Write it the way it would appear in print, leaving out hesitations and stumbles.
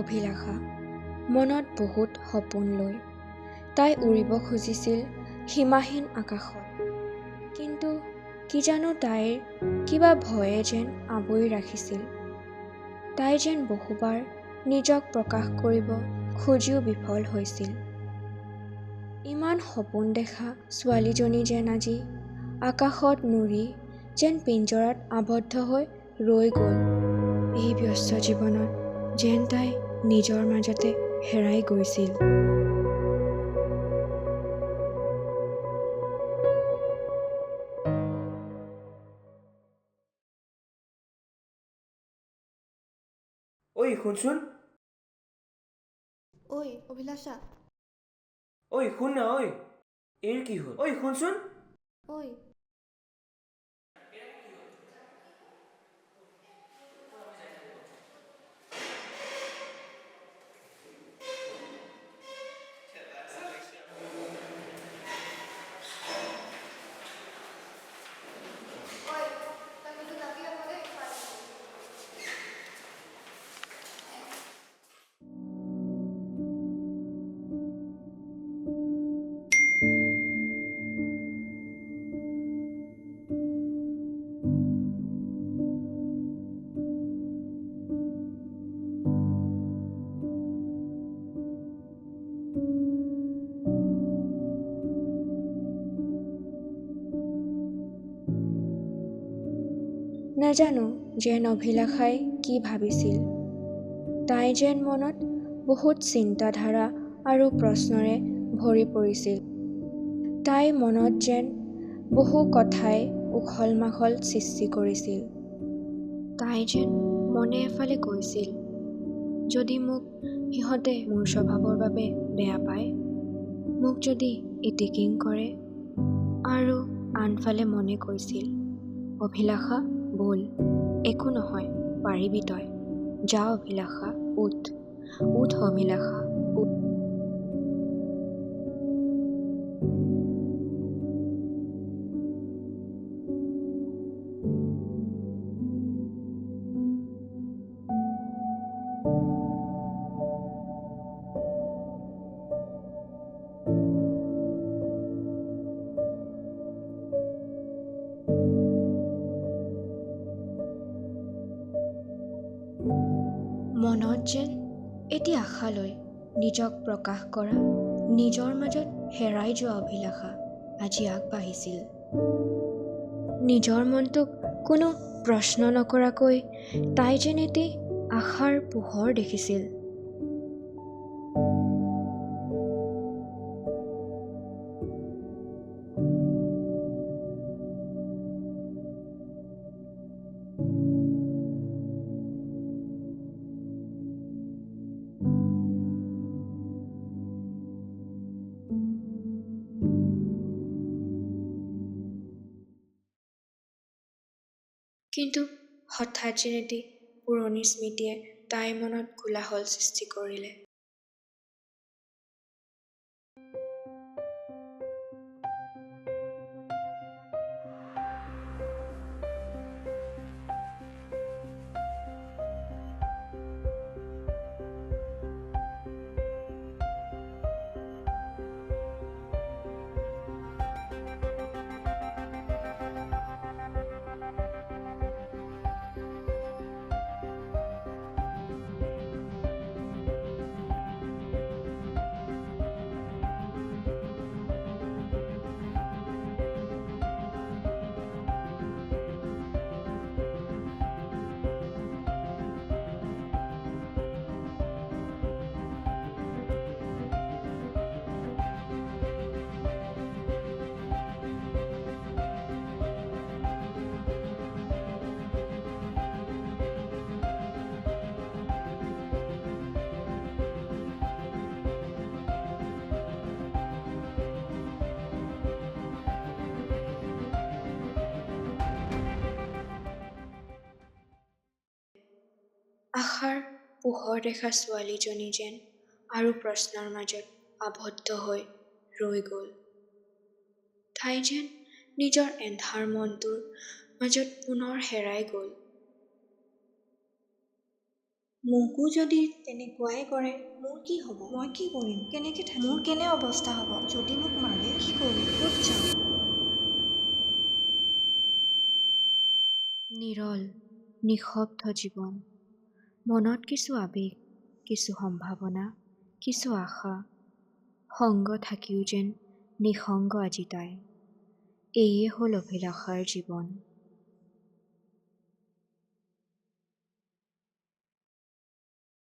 অভিলাষা মনত বহুত সপোন লৈ তাই উৰিব খুজিছিল সীমাহীন আকাশত। কিন্তু কি জানো তাইৰ কিবা ভয়ে যেন আৱৰি ৰাখিছিল। তাই যেন বহুবাৰ নিজক প্ৰকাশ কৰিব খুজিও বিফল হৈছিল। ইমান সপোন দেখা ছোৱালীজনী যেন আজি আকাশত নুৰি যেন পিঞ্জৰাত আবদ্ধ হৈ ৰৈ গ'ল। এই ব্যস্ত জীৱনত যেন তাই নিজৰ মাজতে হেৰাই গৈছিল। ঐ শুনচোন, ঐ অভিলাষা, ঐ শুন না, ঐ এৰ কি হ'ল? ঐ শুনচোন। ঐ নাজানো যেন অভিলাষাই কি ভাবিছিল। তাই যেন মনত বহুত চিন্তাধাৰা আৰু প্ৰশ্নৰে ভৰি পৰিছিল। তাই মনত যেন বহু কথাই উখল মাখল সৃষ্টি কৰিছিল। তাই যেন মনে এফালে কৈছিল, যদি মোক সিহঁতে মোৰ স্বভাৱৰ বাবে বেয়া পায়, মোক যদি ইটিকিং কৰে, আৰু আনফালে মনে কৈছিল, অভিলাষা ব'ল, একো নহয়, পাৰিবি তই, যা অভিলাষা, উঠ অভিলাষা, উঠ। মনত যেন এটি আশা লৈ নিজক প্ৰকাশ কৰা, নিজৰ মাজত হেৰাই যোৱা অভিলাষা আজি আগবাঢ়িছিল। নিজৰ মনটোক কোনো প্ৰশ্ন নকৰাকৈ তাই যেন এটি আশাৰ পোহৰ দেখিছিল। কিন্তু হঠাৎ যেন এটি পুৰণি স্মৃতিয়ে তাইৰ মনত কোলাহল সৃষ্টি কৰিলে। আশাৰ পোহৰ দেখা ছোৱালীজনী যেন আৰু প্ৰশ্নৰ মাজত আবদ্ধ হৈ ৰৈ গ'ল। তাই যেন নিজৰ এন্ধাৰ মনটোৰ মাজত পুনৰ হেৰাই গ'ল। মোকো যদি তেনেকুৱাই কৰে মোৰ কি হ'ব? মই কি কৰিম? কেনেকৈ থাকিম? মোৰ কেনে অৱস্থা হ'ব? যদি মোক মাৰে কি কৰিম? ক'ত যাম? নিৰল নিঃশব্দ জীৱন, মনত কিছু আবেগ, কিছু সম্ভাৱনা, কিছু আশা, সংগ থাকিও যেন নিঃসংগ আজি তাই। এয়ে হ'ল অভিলাষাৰ জীৱন।